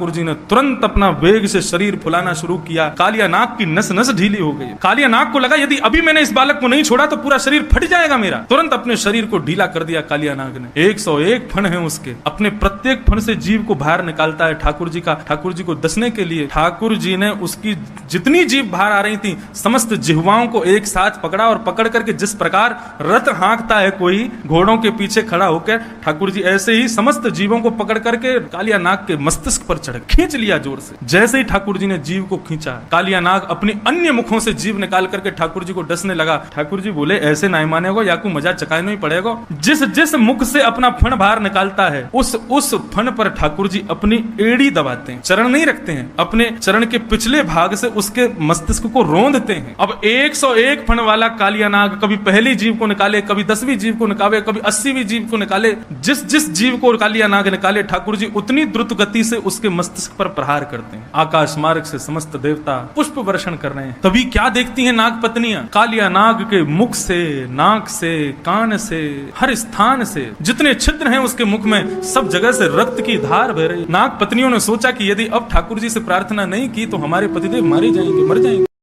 ठाकुर जी ने तुरंत अपना वेग से शरीर फुलाना शुरू किया। कालिया नाग की नस नस ढीली हो गई। कालिया नाग को लगा यदि अभी मैंने इस बालक को नहीं छोड़ा तो पूरा शरीर फट जाएगा मेरा। तुरंत अपने शरीर को ढीला कर दिया कालिया नाग ने। 101 फण है उसके, अपने प्रत्येक फण से जीव को बाहर निकालता है ठाकुर जी का। ठाकुर जी को डसने के लिए ठाकुर जी ने उसकी जितनी जीव बाहर आ रही थी समस्त जिह्वाओं को एक साथ पकड़ा और पकड़ करके जिस प्रकार रथ हाँकता है कोई घोड़ों के पीछे खड़ा होकर, ठाकुर जी ऐसे ही समस्त जीवों को पकड़ करके कालिया नाग के मस्तिष्क पर खींच लिया जोर से। जैसे ही ठाकुर जी ने जीव को खींचा, कालिया नाग अपनी अन्य मुखों से जीव निकाल करके ठाकुर जी को डसने लगा। ठाकुर जी बोले ऐसे नहीं मानेगो, या को मजा चकाने ही पड़ेगा। जिस जिस मुख से अपना फण बाहर निकालता है उस फण पर ठाकुर जी अपनी एड़ी दबाते हैं, चरण नहीं रखते हैं, अपने चरण के पिछले भाग से उसके मस्तिष्क को रोंदते हैं। अब 101 फण वाला कालिया नाग कभी पहली जीव को निकाले, कभी 10वीं जीव को निकाले, कभी 80वीं जीव को निकाले। जिस जिस जीव को कालिया नाग निकाले ठाकुर जी उतनी द्रुत गति से उसके मस्तिष्क पर प्रहार करते हैं। आकाश मार्ग से समस्त देवता पुष्प वर्षण कर रहे हैं। तभी क्या देखती हैं नाग पत्नियां? कालिया नाग के मुख से, नाक से, कान से, हर स्थान से जितने छिद्र हैं उसके मुख में सब जगह से रक्त की धार बह रही। नाग पत्नियों ने सोचा कि यदि अब ठाकुर जी से प्रार्थना नहीं की तो हमारे पतिदेव मारे जाएंगे, मर जाएंगे।